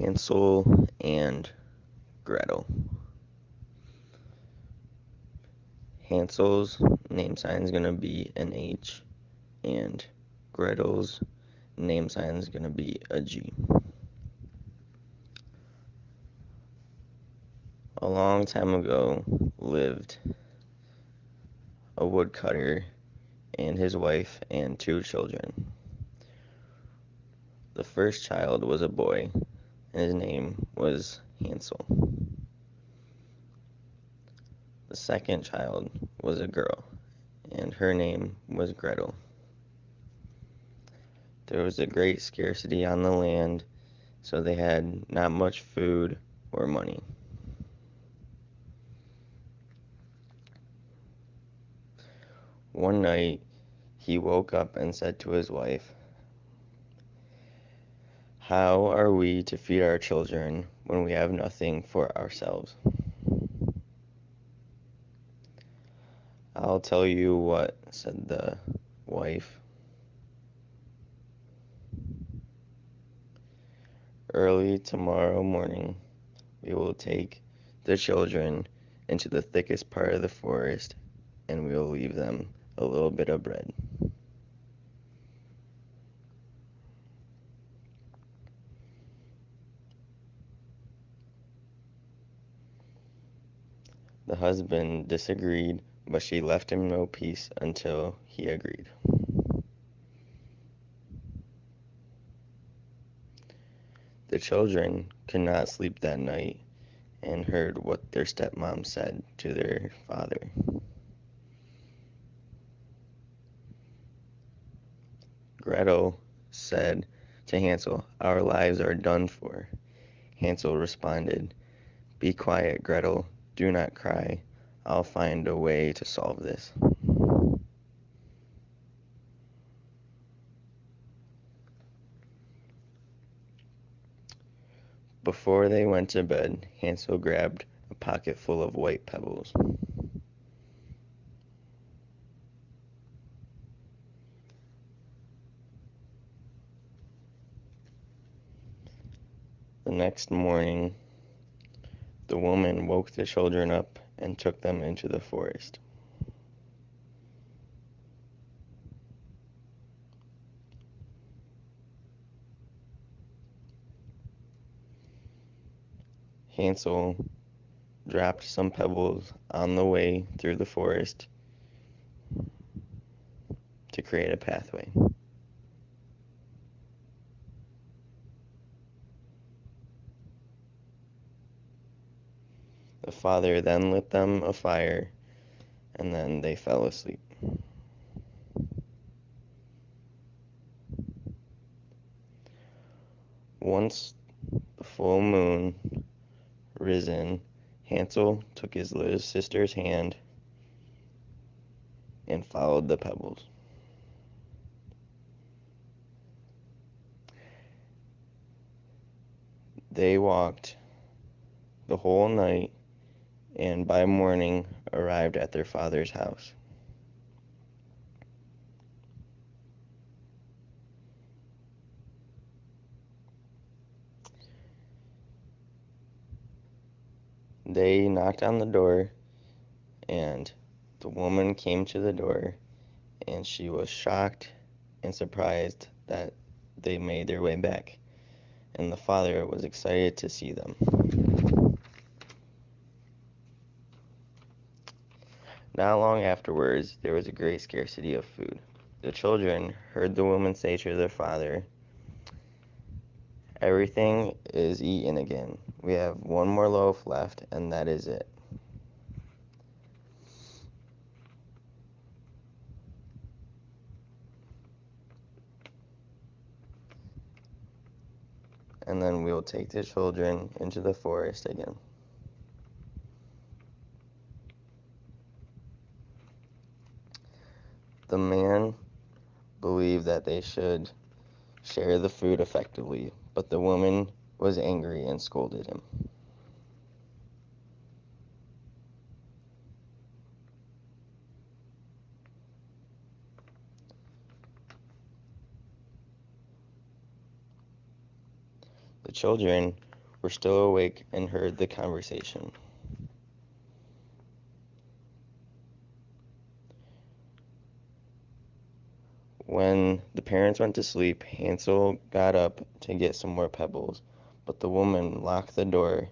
Hansel and Gretel. Hansel's name sign is going to be an H, and Gretel's name sign is going to be a G. A long time ago lived a woodcutter and his wife and 2 children. The first child was a boy, and his name was Hansel. The second child was a girl, and her name was Gretel. There was a great scarcity on the land, so they had not much food or money. One night, he woke up and said to his wife, "How are we to feed our children when we have nothing for ourselves?" "I'll tell you what," said the wife. "Early tomorrow morning, we will take the children into the thickest part of the forest, and we will leave them a little bit of bread." The husband disagreed, but she left him no peace until he agreed. The children could not sleep that night and heard what their stepmom said to their father. Gretel said to Hansel, "Our lives are done for." Hansel responded, "Be quiet, Gretel. Do not cry. I'll find a way to solve this." Before they went to bed, Hansel grabbed a pocket full of white pebbles. The next morning, the woman woke the children up and took them into the forest. Hansel dropped some pebbles on the way through the forest to create a pathway. The father then lit them a fire, and then they fell asleep. Once the full moon risen, Hansel took his little sister's hand and followed the pebbles. They walked the whole night and by morning arrived at their father's house. They knocked on the door, and the woman came to the door, and she was shocked and surprised that they made their way back, and the father was excited to see them. Not long afterwards, there was a great scarcity of food. The children heard the woman say to their father, "Everything is eaten again. We have one more loaf left, and that is it." And then we will take the children into the forest again. The man believed that they should share the food effectively, but the woman was angry and scolded him. The children were still awake and heard the conversation. When the parents went to sleep, Hansel got up to get some more pebbles, but the woman locked the door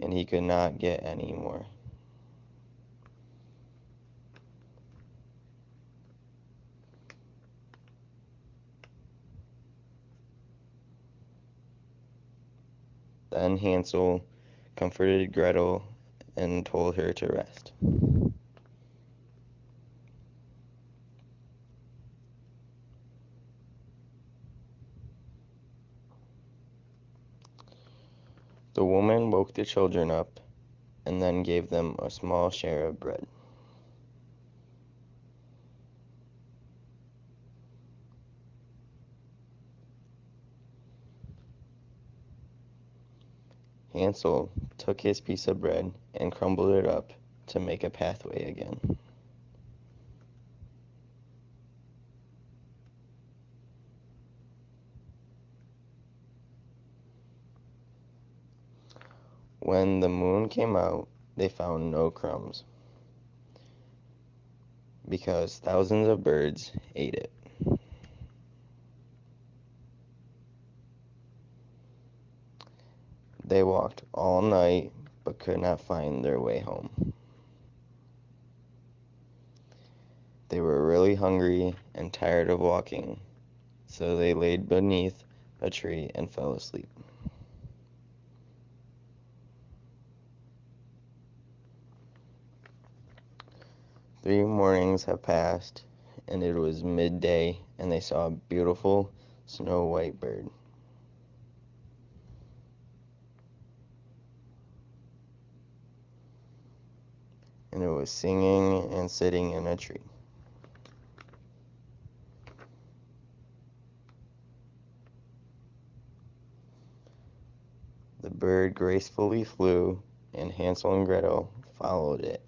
and he could not get any more. Then Hansel comforted Gretel and told her to rest. The woman woke the children up and then gave them a small share of bread. Hansel took his piece of bread and crumbled it up to make a pathway again. When the moon came out, they found no crumbs, because thousands of birds ate it. They walked all night, but could not find their way home. They were really hungry and tired of walking, so they laid beneath a tree and fell asleep. Three mornings have passed, and it was midday, and they saw a beautiful snow-white bird. And it was singing and sitting in a tree. The bird gracefully flew, and Hansel and Gretel followed it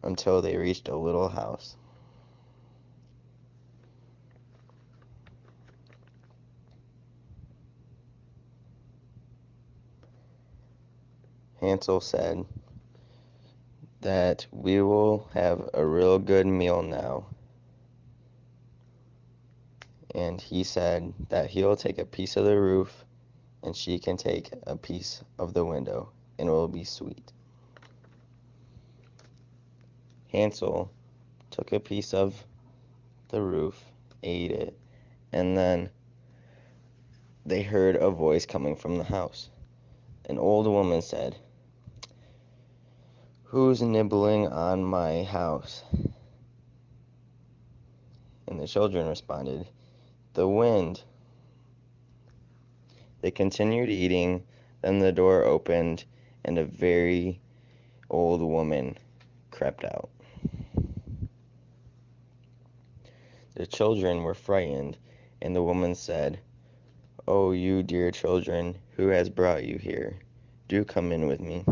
until they reached a little house. Hansel said that we will have a real good meal now. And he said that he'll take a piece of the roof and she can take a piece of the window, and it will be sweet. Hansel took a piece of the roof, ate it, and then they heard a voice coming from the house. An old woman said, "Who's nibbling on my house?" And the children responded, "The wind." They continued eating, then the door opened and a very old woman crept out. The children were frightened, and the woman said, "Oh, you dear children, who has brought you here? Do come in with me."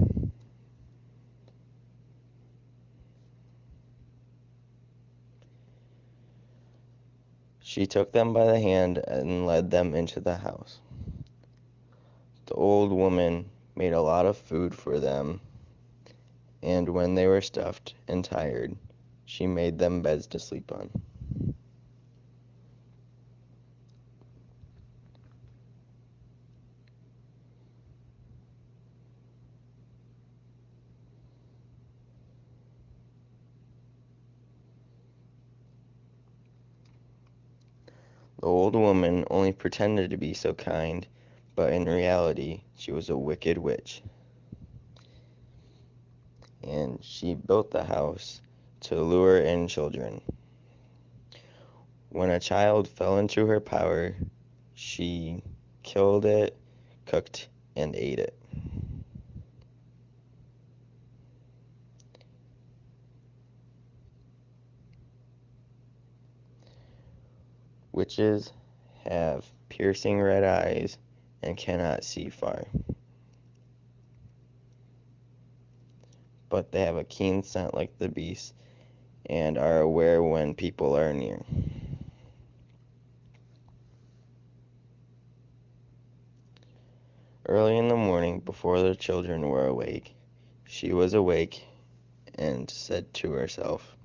She took them by the hand and led them into the house. The old woman made a lot of food for them, and when they were stuffed and tired, she made them beds to sleep on. The old woman only pretended to be so kind, but in reality, she was a wicked witch. And she built the house to lure in children. When a child fell into her power, she killed it, cooked, and ate it. Witches have piercing red eyes and cannot see far, but they have a keen scent like the beast and are aware when people are near. Early in the morning, before the children were awake. She was awake and said to herself,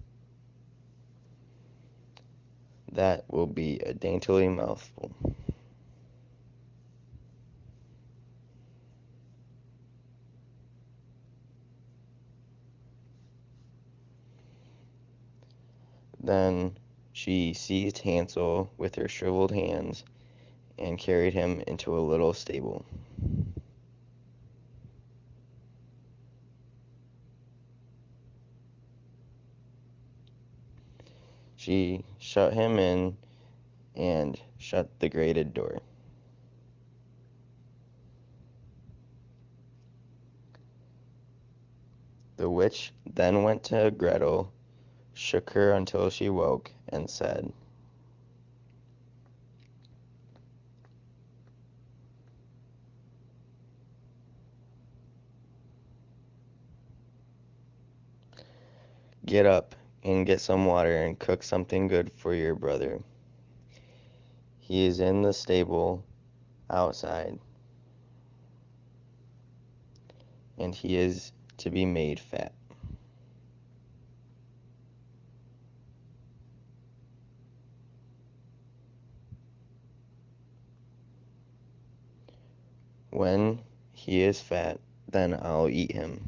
"That will be a dainty mouthful." Then she seized Hansel with her shriveled hands and carried him into a little stable. She shut him in and shut the grated door. The witch then went to Gretel, shook her until she woke, and said, "Get up and get some water and cook something good for your brother. He is in the stable outside, and he is to be made fat." "When he is fat, then I'll eat him."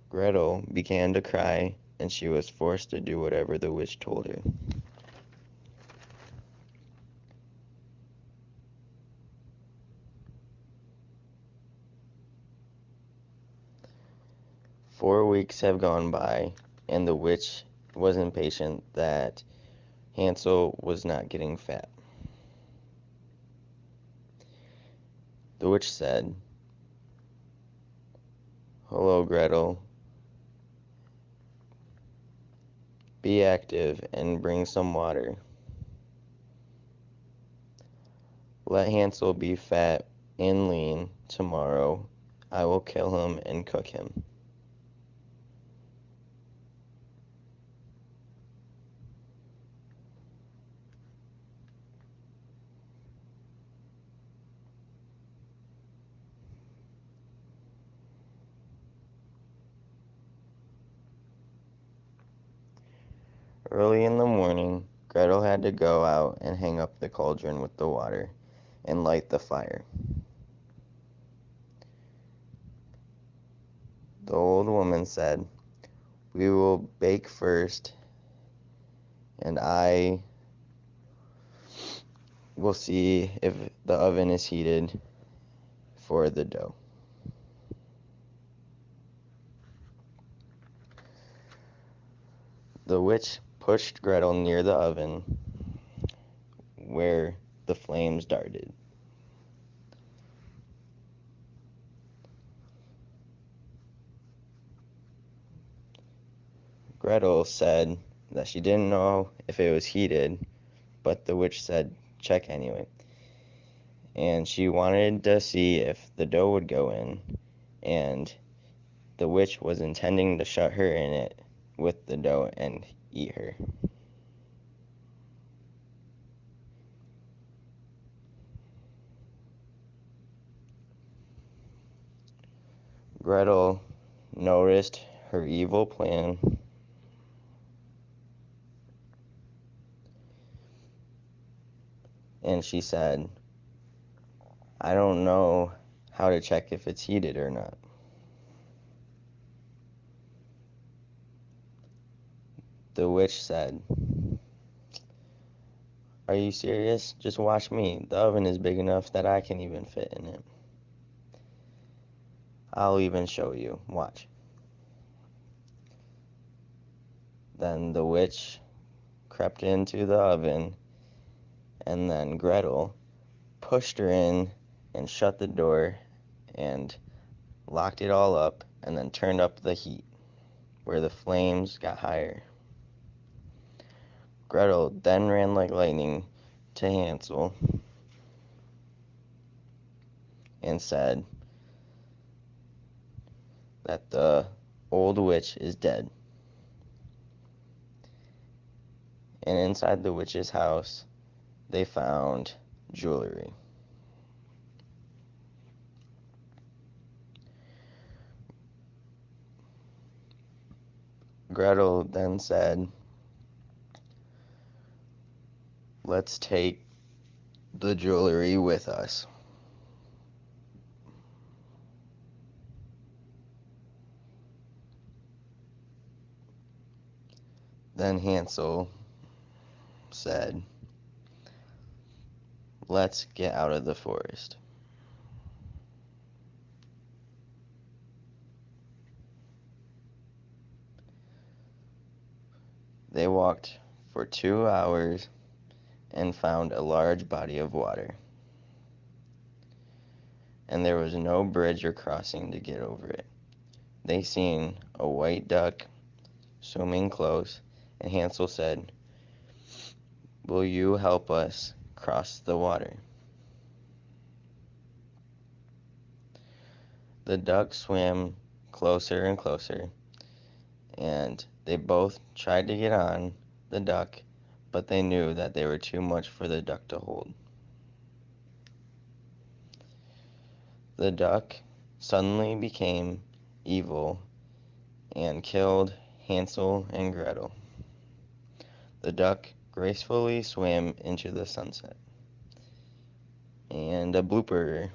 Gretel began to cry, and she was forced to do whatever the witch told her. "4 weeks have gone by, and the witch was impatient that Hansel was not getting fat. The witch said, "Hello, Gretel. Be active and bring some water. Let Hansel be fat and lean. Tomorrow I will kill him and cook him." Early in the morning, Gretel had to go out and hang up the cauldron with the water and light the fire. The old woman said, "We will bake first, and I will see if the oven is heated for the dough." The witch pushed Gretel near the oven, where the flames darted. Gretel said that she didn't know if it was heated, but the witch said, "Check anyway." And she wanted to see if the dough would go in, and the witch was intending to shut her in it with the dough and eat her. Gretel noticed her evil plan and she said, "I don't know how to check if it's heated or not." The witch said, "Are you serious? Just watch me. The oven is big enough that I can even fit in it. I'll even show you. Watch." Then the witch crept into the oven, and then Gretel pushed her in and shut the door and locked it all up and then turned up the heat where the flames got higher. Gretel then ran like lightning to Hansel and said that the old witch is dead. And inside the witch's house, they found jewelry. Gretel then said, "Let's take the jewelry with us." Then Hansel said, "Let's get out of the forest." They walked for 2 hours and found a large body of water, and there was no bridge or crossing to get over it. They seen a white duck swimming close, and Hansel said, "Will you help us cross the water?" The duck swam closer and closer, and they both tried to get on the duck, but they knew that they were too much for the duck to hold. The duck suddenly became evil and killed Hansel and Gretel. The duck gracefully swam into the sunset. And a blooper.